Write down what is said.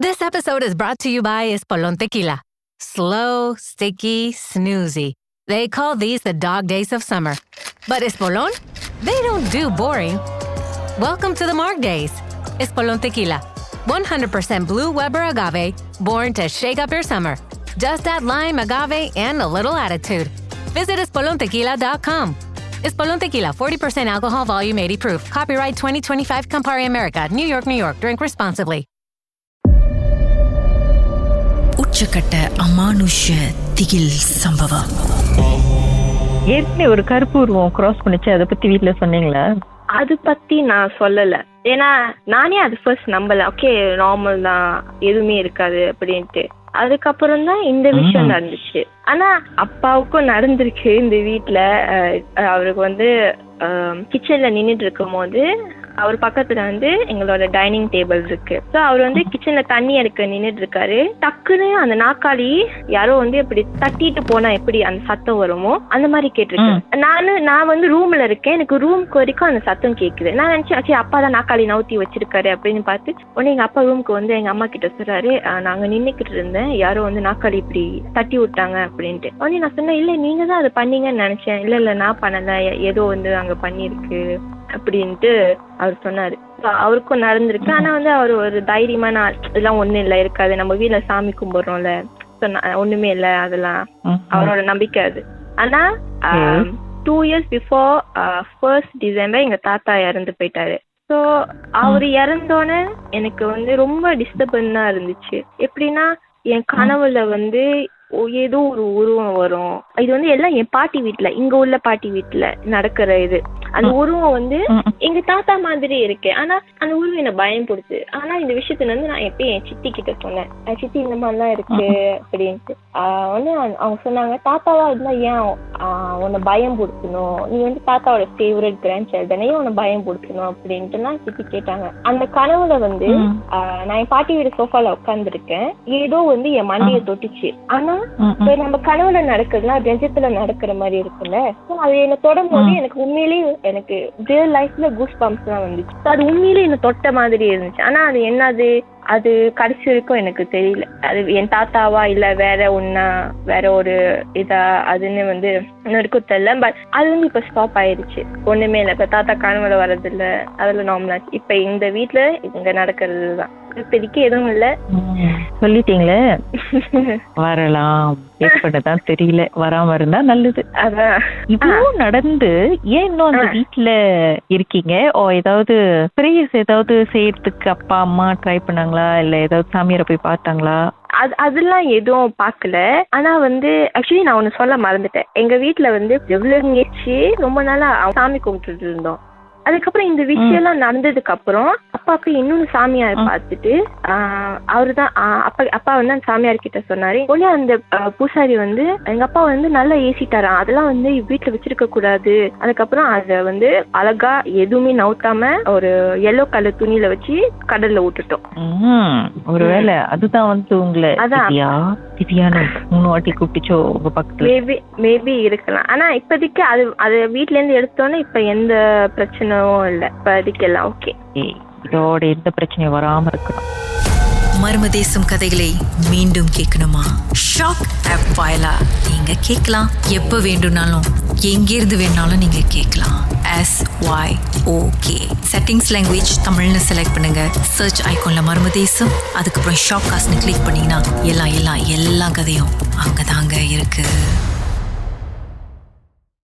This episode is brought to you by Espolón Tequila. Slow, sticky, snoozy. They call these the dog days of summer. But Espolón? They don't do boring. Welcome to the Marg Days. Espolón Tequila. 100% blue Weber agave, born to shake up your summer. Just add lime, agave, and a little attitude. Visit espolontequila.com. Espolón Tequila, 40% alcohol, volume 80 proof. Copyright 2025, Campari America, New York, New York. Drink responsibly. உச்சக்கட்ட அமானுஷ திகில் சம்பவம். ஏற்கனவே ஒரு கருப்பு உருவம் cross பண்ணிச்சு, அதை பத்தி வீட்டுல சொன்னீங்களா? அது பத்தி நான் சொல்லல. ஏன்னா நானே அது ஃபர்ஸ்ட் நம்பல. ஓகே, நார்மல் தான், எதுவுமே இருக்காது அப்படின்ட்டு. அதுக்கப்புறம் தான் இந்த விஷயம் நடந்துச்சு. ஆனா அப்பாவுக்கும் நடந்திருக்கு. இந்த வீட்டுல அவருக்கு கிச்சன்ல நின்றுட்டு இருக்கும் போது அவர் பக்கத்துல எங்களோட டைனிங் டேபிள் இருக்கு. ஸோ அவர் கிச்சன்ல தண்ணி எடுக்க நின்றுட்டு இருக்காரு. டக்குன்னு அந்த நாக்காளி யாரோ இப்படி தட்டிட்டு போனா எப்படி அந்த சத்தம் வருமோ அந்த மாதிரி கேட்டிருக்கேன். நான் ரூம்ல இருக்கேன். எனக்கு ரூம்க்கு வரைக்கும் அந்த சத்தம் கேக்குது. நான் நினைச்சேன் அப்பா தான் நாக்காளி நவுத்தி வச்சிருக்காரு அப்படின்னு பார்த்து உடனே எங்க அப்பா ரூம்க்கு எங்க அம்மா கிட்ட சொல்றாரு, நாங்க நின்னுக்கிட்டு இருந்தேன், யாரோ நாக்காளி இப்படி தட்டி விட்டாங்க அப்படின்ட்டு. உடனே நான் சொன்னேன், இல்ல நீங்க தான் அதை பண்ணீங்கன்னு நினைச்சேன். இல்ல நான் பண்ணல, ஏதோ அங்க பண்ணிருக்கு அப்படின்ட்டு அவர் சொன்னாரு. அவருக்கும் நடந்திருக்கு. ஆனா அவர் ஒரு தைரியமான இதெல்லாம் ஒண்ணும் இல்ல, இருக்காது, நம்ம வீட்டுல சாமி கும்பிடுறோம்ல, ஒண்ணுமே இல்ல, அதெல்லாம் அவரோட நம்பிக்கை அது. ஆனா 2 years before 1st December எங்க தாத்தா இறந்து போயிட்டாரு. ஸோ அவர் இறந்தோன்னே எனக்கு ரொம்ப டிஸ்டர்பன்ஸா இருந்துச்சு. எப்படின்னா என் கனவுல ஏதோ ஒரு உருவம் வரும். இது எல்லாம் என் பாட்டி வீட்டுல, இங்க உள்ள பாட்டி வீட்டுல நடக்கிற இது. அந்த உருவம் எங்க தாத்தா மாதிரி இருக்கு. ஆனா அந்த உருவம் என்ன பயம் போடுச்சு. ஆனா இந்த விஷயத்துல நான் எப்பயும் என் சித்தி கிட்ட சொன்னேன், சித்தி இந்த மாதிரிலாம் இருக்கு அப்படின்ட்டு. அவங்க சொன்னாங்க, தாத்தாவா இருந்தா ஏன் உன்னை பயம் கொடுக்கணும், நீ தாத்தாவோட ஃபேவரட் கிராண்ட் சைல்டு தானே, உன்னை பயம் கொடுக்கணும் அப்படின்ட்டு நான் சித்தி கேட்டாங்க. அந்த கனவுல நான் என் பாட்டி வீடு சோஃபால உட்கார்ந்துருக்கேன். ஏதோ என் மண்டையை தொட்டுச்சு. ஆனா நம்ம கனவுல நடக்கிறதுலாம் நிஜத்துல நடக்கிற மாதிரி இருக்குல்ல. அது என்ன தொடும் போது எனக்கு உண்மையிலேயே எனக்கு ரியல் லைஃப்ல கூஸ் பம்ப்ஸ் எல்லாம் வந்துச்சு. அது உண்மையிலேயே என்ன தொட்ட மாதிரி இருந்துச்சு. ஆனா அது என்னது, அது கடைசி வரைக்கும் எனக்கு தெரியல. அது என் தாத்தாவா இல்ல வேற ஒரு இதா அதுன்னு இன்னும் வரைக்கும் தெரியல. பட் அது இப்ப ஸ்டாப் ஆயிருச்சு. ஒண்ணுமே இல்லை. இப்ப தாத்தா கனவுல வர்றது இல்ல, அதெல்லாம் நார்மலா. இப்ப இந்த வீட்டுல இங்க நடக்கிறதுதான். இப்போதைக்கு எதுவும் இல்ல. சொல்லிட்டீங்களே, வரலாம் ஏற்பட்டதான் தெரியல, வராம இருந்தா நல்லது. அதான் இவ்வளவு நடந்து ஏன் இன்னும் அந்த வீட்டுல இருக்கீங்க? ஏதாவது பிரேயர்ஸ் ஏதாவது செய்யறதுக்கு அப்பா அம்மா ட்ரை பண்ணாங்களா, இல்ல ஏதாவது சாமியாரை போய் பார்த்தாங்களா? அதெல்லாம் எதுவும் பாக்கல. ஆனா ஆக்சுவலி நான் ஒண்ணு சொல்ல மறந்துட்டேன். எங்க வீட்டுல எவ்வளவு எங்கேச்சு ரொம்ப நாளா சாமி கும்பிட்டு இருந்தோம். அதுக்கப்புறம் இந்த விஷயம் எல்லாம் நடந்ததுக்கு அப்புறம் அப்பாவுக்கு இன்னொன்னு சாமியார் பார்த்துட்டு அவருதான் அப்பா அந்த சாமியார் கிட்ட சொன்னாரு. உடனே அந்த பூசாரி எங்க அப்பா நல்லா ஏசிட்டாராம். அதெல்லாம் வீட்டுல வச்சிருக்க கூடாது. அதுக்கப்புறம் அத அழகா எதுவுமே நவுத்தாம ஒரு எல்லோ கலர் துணியில வச்சு கடல்ல விட்டுட்டோம். ஒருவேளை அதுதான் உங்களை திவ்யான 3 வாட்டி கூப்பிட்டுச்சோ உங்க பக்கத்துல? மேபி இருக்கலாம். ஆனா இப்போதைக்கு அது வீட்டுல இருந்து எடுத்தோன்னே இப்ப எந்த பிரச்சனையும் இல்ல. இப்போதைக்கு எல்லாம் ஓகே. இதோட எந்த பிரச்சனையும் வராம இருக்கணும். மர்மதேசம் கதைகளை மீண்டும் கேட்கணுமா? ஷாக் ஆப் வாயிலா நீங்க கேட்கலாம். எப்ப வேண்டும்னாலும் எங்கிருந்து வேணாலும் நீங்க கேட்கலாம். SYOK செட்டிங்ஸ் லாங்குவேஜ் தமிழ்னு செலக்ட் பண்ணுங்க. சர்ச் ஐகான்ல மர்மதேசம், அதுக்கப்புறம் ஷாக் காஸ்ட்னு கிளிக் பண்ணீங்கன்னா எல்லா கதையும் அங்கதாங்க இருக்கு.